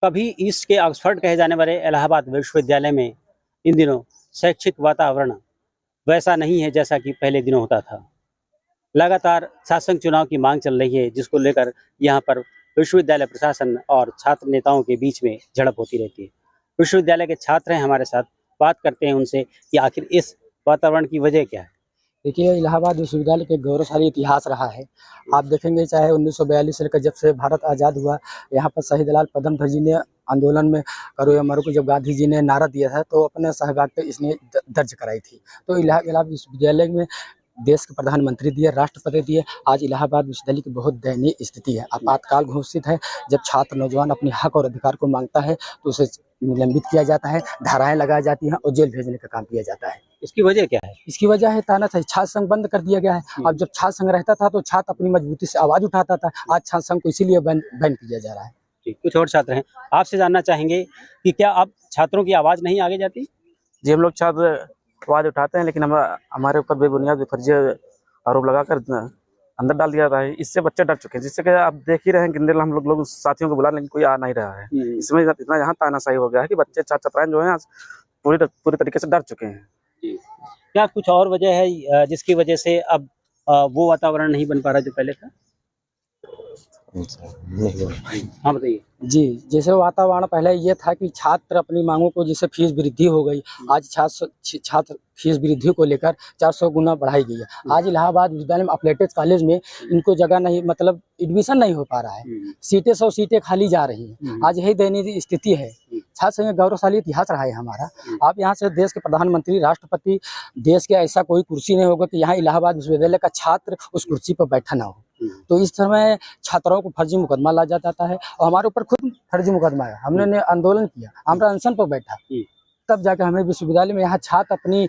कभी ईस्ट के ऑक्सफोर्ड कहे जाने वाले इलाहाबाद विश्वविद्यालय में इन दिनों शैक्षिक वातावरण वैसा नहीं है जैसा कि पहले दिनों होता था। लगातार शासन चुनाव की मांग चल रही है, जिसको लेकर यहाँ पर विश्वविद्यालय प्रशासन और छात्र नेताओं के बीच में झड़प होती रहती है। विश्वविद्यालय के छात्र हैं हमारे साथ, बात करते हैं उनसे कि आखिर इस वातावरण की वजह क्या है। देखिए, इलाहाबाद विश्वविद्यालय के गौरवशाली इतिहास रहा है। आप देखेंगे, चाहे 1942 से लेकर जब से भारत आज़ाद हुआ, यहाँ पर शहीद लाल पदमधर जी ने आंदोलन में करो या मरो को जब गांधी जी ने नारा दिया था, तो अपने सहभाग पे इसने दर्ज कराई थी। तो इलाहाबाद विश्वविद्यालय में देश के प्रधानमंत्री दिए, राष्ट्रपति दिए। आज इलाहाबाद विश्वविद्यालय की बहुत दयनीय स्थिति है, आपातकाल घोषित है। जब छात्र नौजवान अपने हक और अधिकार को मांगता है तो उसे निलंबित किया जाता है, धाराएं लगाई जाती हैं और जेल भेजने का काम किया जाता है। इसकी वजह क्या है? इसकी वजह है तानाशाही। छात्र संघ बंद कर दिया गया है। अब जब छात्र संघ रहता था तो छात्र अपनी मजबूती से आवाज उठाता था। आज छात्र संघ को इसीलिए बैन किया जा रहा है। कुछ और छात्र हैं, आपसे जानना चाहेंगे कि क्या अब छात्रों की आवाज नहीं आगे जाती? जी, हम लोग छात्र आवाज उठाते हैं, लेकिन हमारे ऊपर बेबुनियाद फर्जी आरोप लगाकर अंदर डाल दिया रहा है। इससे बच्चे डर चुके हैं, जिससे कि आप देख ही रहे हैं कि हम लोग साथियों को बुला, लेकिन कोई आ नहीं रहा है। इसमें इतना यहाँ तानाशाही हो गया है कि बच्चे छात्र छात्राएं जो है पूरी तरीके से डर चुके हैं। क्या कुछ और वजह है जिसकी वजह से अब वो वातावरण नहीं बन पा रहा जो पहले था? हाँ, बताइए। जी, जैसे वातावरण पहले ये था कि छात्र अपनी मांगों को, जैसे फीस वृद्धि हो गई, आज छात्र फीस वृद्धि को लेकर 400 गुना बढ़ाई गई है। आज इलाहाबाद विश्वविद्यालय में अपलेटेड कॉलेज में इनको जगह नहीं, मतलब एडमिशन नहीं हो पा रहा है। सीटें 100 सीटें खाली जा रही हैं। आज यही दयनीय स्थिति है। छात्र संघ गौरवशाली इतिहास रहा है हमारा। आप यहाँ से देश के प्रधानमंत्री, राष्ट्रपति, देश के ऐसा कोई कुर्सी नहीं होगा कि यहाँ इलाहाबाद विश्वविद्यालय का छात्र उस कुर्सी पर बैठा ना हो। तो इस समय छात्राओं को फर्जी मुकदमा ला जाता है और हमारे ऊपर खुद फर्जी मुकदमा है। हमने आंदोलन किया, हमारा अनशन पर बैठा, तब जाकर हमें विश्वविद्यालय में यहाँ छात्र अपनी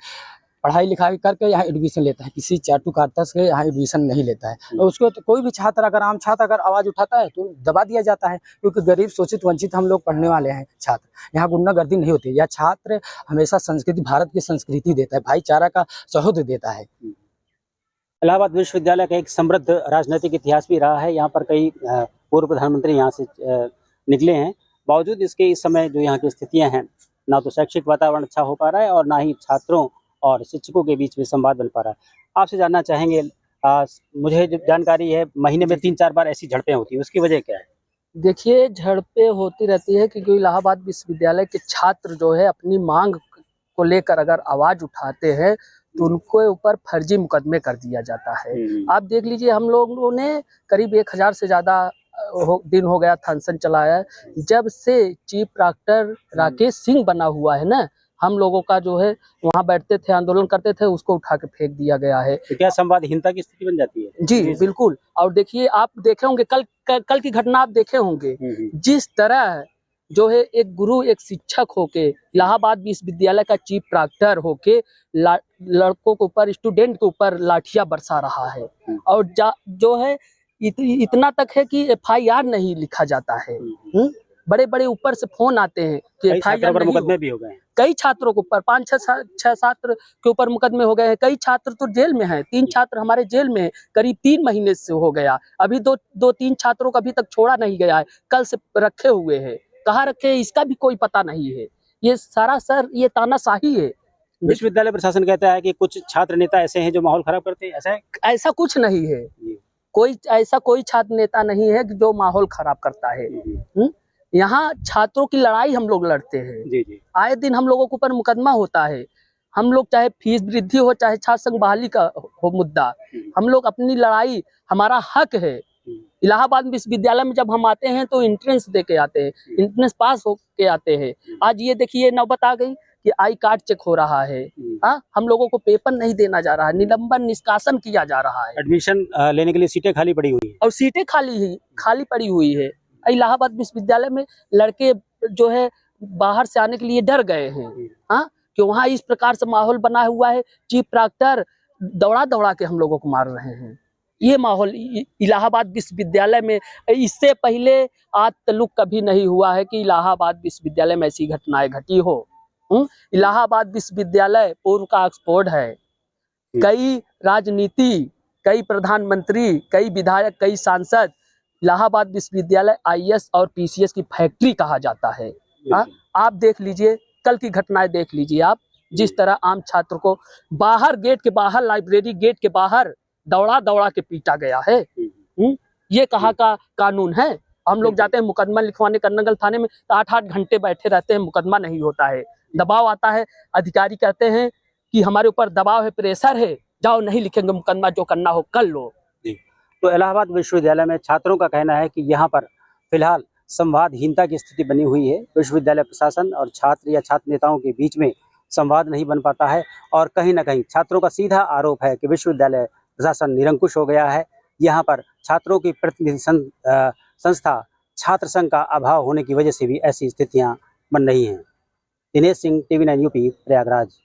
पढ़ाई लिखाई करके यहाँ एडमिशन लेता है। किसी चाटू कारतस के यहाँ एडमिशन नहीं लेता है। और उसको तो कोई भी छात्र, अगर आम छात्र अगर आवाज़ उठाता है तो दबा दिया जाता है, क्योंकि गरीब शोषित वंचित हम लोग पढ़ने वाले हैं छात्र। यहाँ गुंडागर्दी नहीं होती। यह छात्र हमेशा संस्कृति, भारत की संस्कृति देता है, भाईचारा का सौहार्द देता है। इलाहाबाद विश्वविद्यालय का एक समृद्ध राजनीतिक इतिहास भी रहा है। यहाँ पर कई पूर्व प्रधानमंत्री यहाँ से निकले हैं। बावजूद इसके इस समय जो यहाँ की स्थितियाँ हैं, ना तो शैक्षिक वातावरण अच्छा हो पा रहा है और ना ही छात्रों और शिक्षकों के बीच में संवाद बन पा रहा है। आपसे जानना चाहेंगे, मुझे जो जानकारी है महीने में 3-4 बार ऐसी झड़पें होती हैं, उसकी वजह क्या है? देखिए, झड़पें होती रहती है क्योंकि इलाहाबाद विश्वविद्यालय के छात्र जो है अपनी मांग को लेकर अगर आवाज़ उठाते हैं तो उनके ऊपर फर्जी मुकदमे कर दिया जाता है। आप देख लीजिए, हम लोगों ने करीब 1000 से ज़्यादा दिन हो गया था अनशन चलाया। जब से चीफ प्रॉक्टर राकेश सिंह बना हुआ है ना, हम लोगों का जो है वहाँ बैठते थे, आंदोलन करते थे, उसको उठा के फेंक दिया गया है। तो क्या संवादहीनता की स्थिति बन जाती है? जी बिल्कुल। और देखिए, आप देखे होंगे कल की घटना आप देखे होंगे, जिस तरह जो है एक गुरु, एक शिक्षक होके इलाहाबाद विश्वविद्यालय का चीफ प्रॉक्टर होके लड़कों के ऊपर, स्टूडेंट के ऊपर लाठियां बरसा रहा है। और जो है इतना तक है कि FIR नहीं लिखा जाता है। बड़े बड़े ऊपर से फोन आते हैं कि FIR मुकदमे भी हो गए हैं। कई छात्रों के ऊपर 5-6 छात्र के ऊपर मुकदमे हो गए हैं। कई छात्र तो जेल में हैं। 3 छात्र हमारे जेल में हैं, करीब 3 महीने से हो गया। अभी 2-3 छात्रों को अभी तक छोड़ा नहीं गया है, कल से रखे हुए हैं। कहाँ रखे हैं इसका भी कोई पता नहीं है। ये सारा सर ये तानाशाही है। विश्वविद्यालय प्रशासन कहता है कि कुछ छात्र नेता ऐसे हैं जो माहौल खराब करते हैं, ऐसा है? ऐसा कुछ नहीं है। कोई छात्र नेता नहीं है जो माहौल खराब करता है। यहाँ छात्रों की लड़ाई हम लोग लड़ते हैं। आए दिन हम लोगों के ऊपर मुकदमा होता है। हम लोग चाहे फीस वृद्धि हो, चाहे छात्र संघ बहाली का हो मुद्दा, हम लोग अपनी लड़ाई, हमारा हक है। इलाहाबाद विश्वविद्यालय में जब हम आते हैं तो एंट्रेंस दे के आते हैं, एंट्रेंस पास हो के आते हैं। आज ये देखिए नौबत आ गई कि आई कार्ड चेक हो रहा है। हम लोगों को पेपर नहीं देना जा रहा है, निलंबन निष्कासन किया जा रहा है। एडमिशन लेने के लिए सीटें खाली पड़ी हुई है, और सीटें खाली पड़ी हुई है। इलाहाबाद विश्वविद्यालय में लड़के जो है बाहर से आने के लिए डर गए हैं। कि वहाँ इस प्रकार से माहौल बना हुआ है, चीफ प्रॉक्टर दौड़ा के हम लोगों को मार रहे हैं। ये माहौल इलाहाबाद विश्वविद्यालय में इससे पहले आज तल्लुक कभी नहीं हुआ है कि इलाहाबाद विश्वविद्यालय में ऐसी घटनाएं घटी हो। इलाहाबाद विश्वविद्यालय पूर्व का ऑक्सफोर्ड है। कई राजनीति, कई प्रधानमंत्री, कई विधायक, कई सांसद इलाहाबाद विश्वविद्यालय आईएएस और पीसीएस की फैक्ट्री कहा जाता है। हाँ, आप देख लीजिए, कल की घटनाएं देख लीजिए आप, जिस तरह आम छात्र को बाहर गेट के बाहर, लाइब्रेरी गेट के बाहर दौड़ा दौड़ा के पीटा गया है। ये कहाँ का कानून है? हम लोग जाते हैं मुकदमा लिखवाने करनगल थाने में, तो 8-8 घंटे बैठे रहते हैं, मुकदमा नहीं होता है। दबाव आता है, अधिकारी कहते हैं कि हमारे ऊपर दबाव है, प्रेशर है, जाओ नहीं लिखेंगे मुकदमा, जो करना हो कर लो। तो इलाहाबाद विश्वविद्यालय में छात्रों का कहना है कि यहाँ पर फिलहाल संवादहीनता की स्थिति बनी हुई है। विश्वविद्यालय प्रशासन और छात्र या छात्र नेताओं के बीच में संवाद नहीं बन पाता है और कहीं ना कहीं छात्रों का सीधा आरोप है कि विश्वविद्यालय प्रशासन निरंकुश हो गया है। यहाँ पर छात्रों की प्रतिनिधि संस्था छात्र संघ का अभाव होने की वजह से भी ऐसी स्थितियाँ बन रही हैं। Dinesh Singh, TV9 UP, Prayagraj.